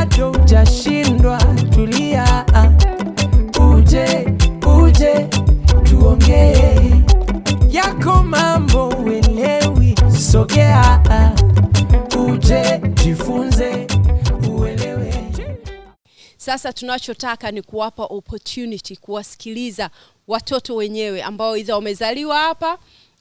bado hujashindwa, tulia, uje tuongee yako mambo uelewi, sogea, uje jifunze uelewe. Sasa tunachotaka ni kuwapa opportunity kuwasikiliza watoto wenyewe ambao either wamezaliwa hapa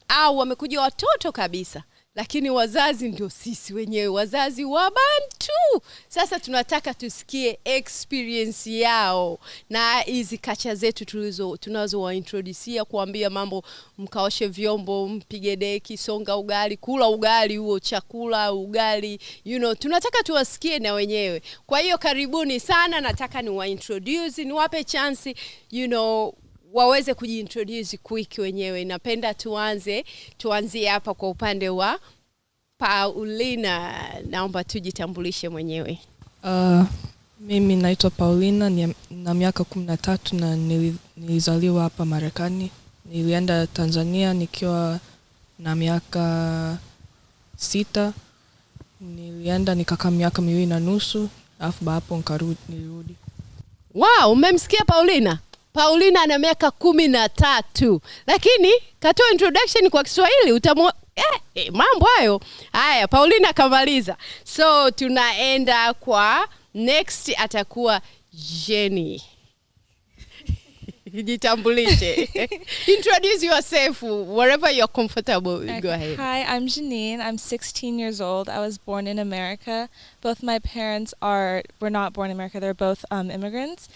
au wamekuja watoto kabisa, lakini wazazi ndio sisi wenyewe, wazazi wa Bantu. Sasa tunataka tusikie experience yao na hizi kacha zetu tunazo waintroducea, kuambia mambo, mkaoshe vyombo, mpige deki, songa ugali, kula ugali huo, chakula ugali, tunataka tuwasikie na wenyewe. Kwa hiyo karibuni sana, nataka niwaintroduce, niwape chance waweze kujiintroduce quick wenyewe. Napenda tuanzie hapa kwa upande wa Paulina. Naomba tujitambulishe mwenyewe. Mimi naitwa Paulina, na miaka 13 na nilizaliwa hapa Marekani. Nilienda Tanzania nikiwa na miaka 6. Nilienda nikakaa miaka 2.5, alafu hapo nilirudi. Wow, umemsikia Paulina? Paulina ana miaka 13. Lakini katoa introduction kwa Kiswahili mambo hayo. Haya, Paulina kamaliza. So tunaenda kwa next, atakuwa Jenny. Jitambulishe. Introduce yourself wherever you're comfortable. Okay. Go ahead. Hi, I'm Janine. I'm 16 years old. I was born in America. Both my parents were not born in America. They're both immigrants.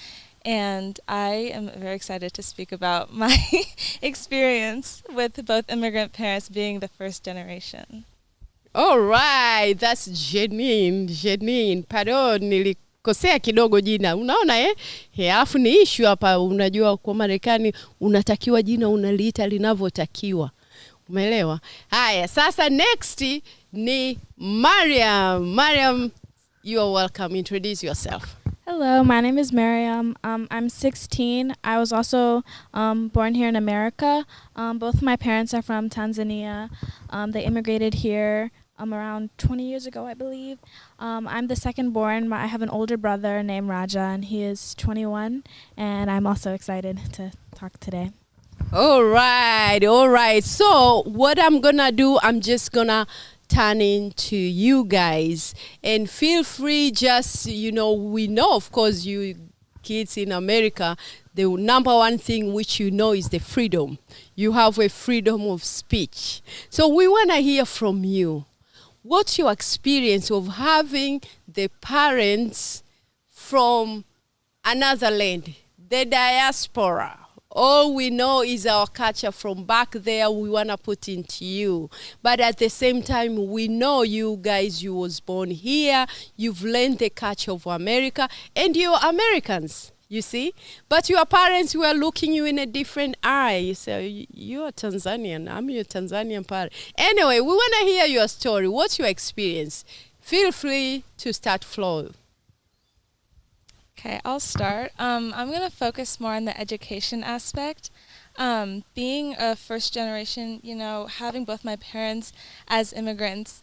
And I am very excited to speak about my experience with both immigrant parents being the first generation. All right, that's Janine. Pardon, nilikosea kidogo jina. Unaona alafu ni issue hapa, unajua kwa Marekani unatakiwa jina unaliita linavyotakiwa. Umeelewa? Haya, sasa next ni Mariam. Mariam, you are welcome. Introduce yourself. Hello, my name is Mariam. I'm 16. I was also born here in America. Both my parents are from Tanzania. They immigrated here around 20 years ago, I believe. I'm the second born. I have an older brother named Raja, and he is 21. And I'm also excited to talk today. All right. So what I'm going to do, I'm just going to turn into you guys, and feel free, just we know of course you kids in America, the number one thing which is the freedom. You have a freedom of speech. So we want to hear from you. What's your experience of having the parents from another land, the diaspora? All we know is our culture from back there, we want to put into you. But at the same time, we know you guys, you was born here, you've learned the culture of America, and you're Americans, you see? But your parents were looking you in a different eye. You say, you're Tanzanian, I'm your Tanzanian parent. Anyway, we want to hear your story. What's your experience? Feel free to start flow. Okay, I'll start. I'm going to focus more on the education aspect. Being a first generation, having both my parents as immigrants,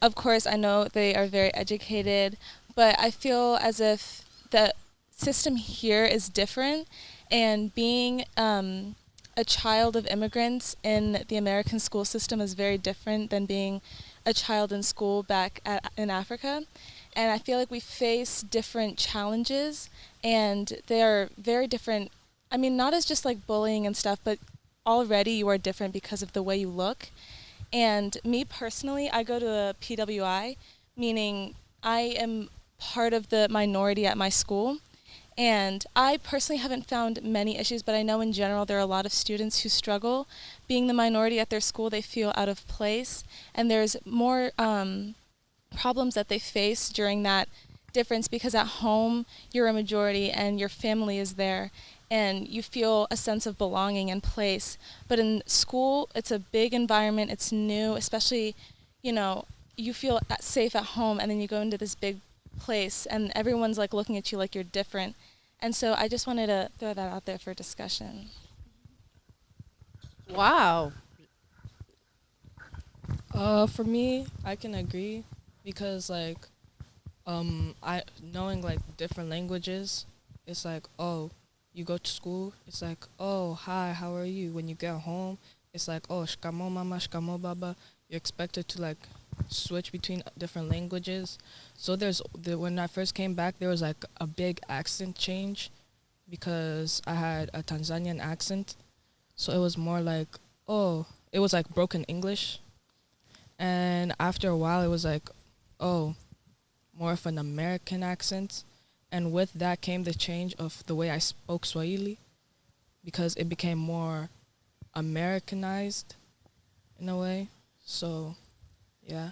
of course, I know they are very educated, but I feel as if the system here is different, and being a child of immigrants in the American school system is very different than being a child in school back in Africa. And I feel like we face different challenges, and they are very different. I mean, not as just like bullying and stuff, but already you are different because of the way you look. And me personally, I go to a PWI, meaning I am part of the minority at my school. And I personally haven't found many issues, but I know in general there are a lot of students who struggle. Being the minority at their school, they feel out of place, and there's more problems that they face during that difference, because at home you're a majority and your family is there and you feel a sense of belonging and place. But in school, it's a big environment, it's new, especially, you feel safe at home, and then you go into this big place and everyone's like looking at you like you're different. And so I just wanted to throw that out there for discussion. Wow. For me, I can agree, because I knowing like different languages, it's like, oh, you go to school, it's like, oh, hi, how are you? When you get home, it's like, oh, shkamo mama, shkamo baba. You're expected to like switch between different languages. So when I first came back, there was like a big accent change because I had a Tanzanian accent. So it was more like, oh, it was like broken English. And after a while, it was like, oh, more of an American accent. And with that came the change of the way I spoke Swahili because it became more Americanized in a way. So, yeah.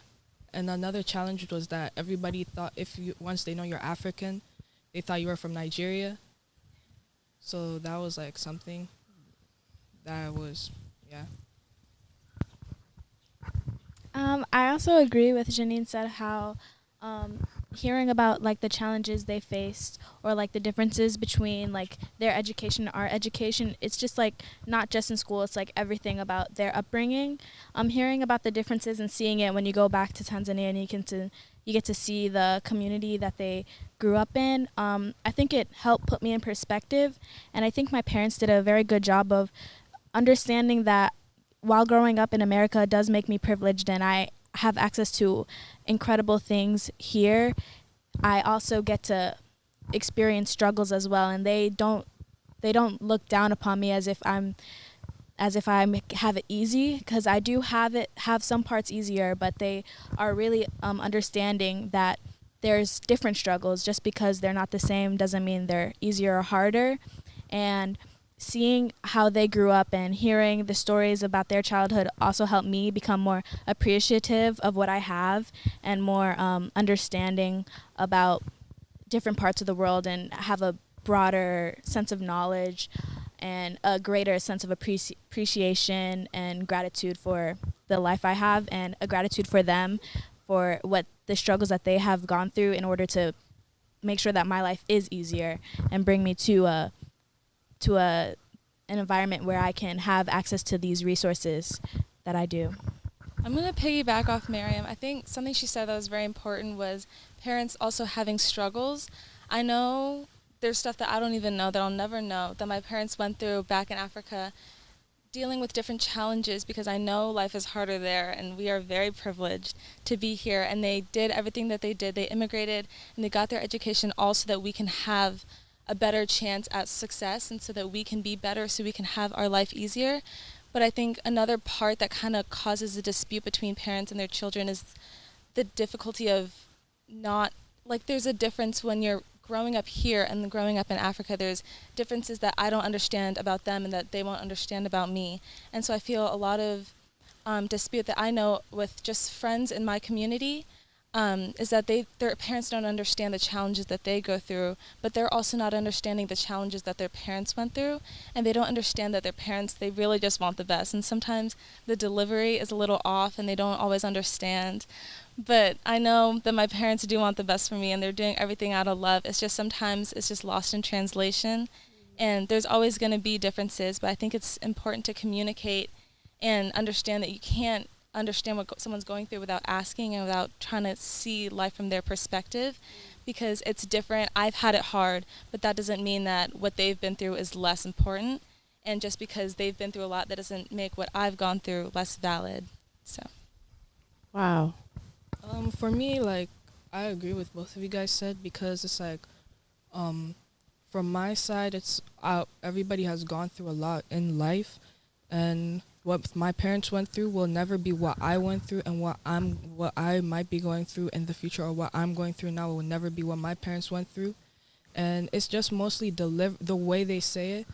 And another challenge was that everybody thought once they know you're African, they thought you were from Nigeria. So that was like something that was, yeah. I also agree with Janine said how hearing about like the challenges they faced or like the differences between like their education and our education, it's just like not just in school, it's like everything about their upbringing. Hearing about the differences and seeing it when you go back to Tanzania and you get to see the community that they grew up in. I think it helped put me in perspective, and I think my parents did a very good job of understanding that while growing up in America does make me privileged and I have access to incredible things here, I also get to experience struggles as well, and they don't look down upon me as if I have it easy, because I do have some parts easier, but they are really understanding that there's different struggles. Just because they're not the same doesn't mean they're easier or harder. And seeing how they grew up and hearing the stories about their childhood also helped me become more appreciative of what I have and more understanding about different parts of the world and have a broader sense of knowledge and a greater sense of appreciation and gratitude for the life I have, and a gratitude for them for what the struggles that they have gone through in order to make sure that my life is easier and bring me to an environment where I can have access to these resources that I do. I'm going to piggyback off Miriam. I think something she said that was very important was parents also having struggles. I know there's stuff that I don't even know, that I'll never know, that my parents went through back in Africa, dealing with different challenges, because I know life is harder there, and we are very privileged to be here. And they did everything that they did. They immigrated, and they got their education all so that we can have a better chance at success, and so that we can be better, so we can have our life easier. But I think another part that kind of causes a dispute between parents and their children is the difficulty of not, like, there's a difference when you're growing up here and growing up in Africa. There's differences that I don't understand about them and that they won't understand about me. And so I feel a lot of dispute that I know with just friends in my community is that their parents don't understand the challenges that they go through, but they're also not understanding the challenges that their parents went through, and they don't understand that their parents, they really just want the best. And sometimes the delivery is a little off and they don't always understand. But I know that my parents do want the best for me, and they're doing everything out of love. It's just sometimes it's just lost in translation, and there's always going to be differences, but I think it's important to communicate and understand that you can't understand what someone's going through without asking and without trying to see life from their perspective, because it's different. I've had it hard, but that doesn't mean that what they've been through is less important. And just because they've been through a lot, that doesn't make what I've gone through less valid. So. Wow. For me, like, I agree with both of you guys said, because it's like, from my side, it's everybody has gone through a lot in life, and what my parents went through will never be what I went through, and what I might be going through in the future, or what I'm going through now will never be what my parents went through. And it's just mostly the way they say it,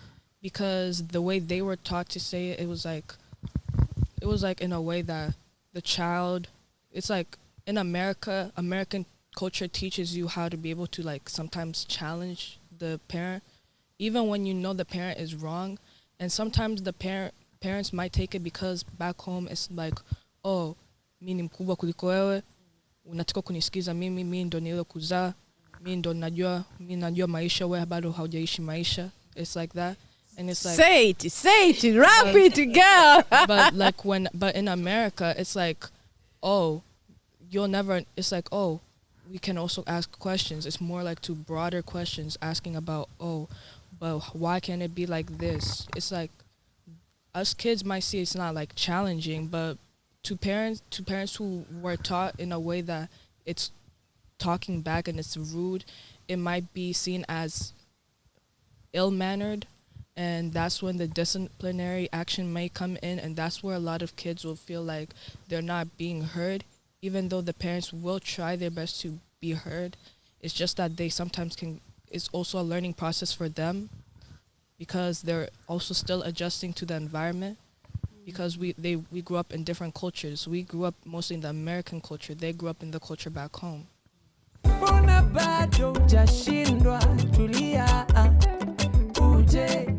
because the way they were taught to say it, it was like in a way that the child, it's like in America, American culture teaches you how to be able to like sometimes challenge the parent, even when you know the parent is wrong. And sometimes the parents might take it because back home it's like, oh, mi ni mkubwa kuliko wewe, unataka kunisikiza mimi ndo nile kuzaa, mi najua maisha, wewe bado haujaishi maisha. It's like that. And it's like, say it, rap it, girl. But in America, it's like, oh, you'll never, it's like, oh, we can also ask questions. It's more like to broader questions, asking about, oh, but why can't it be like this? It's like us kids might see it's not like challenging, but to parents who were taught in a way that it's talking back and it's rude, it might be seen as ill-mannered, and that's when the disciplinary action may come in, and that's where a lot of kids will feel like they're not being heard, even though the parents will try their best to be heard. It's just that they sometimes it's also a learning process for them, because they're also still adjusting to the environment, because we grew up in different cultures. We grew up mostly in the American culture. They grew up in the culture back home. Mbona bado hujashindwa? Tulia, uje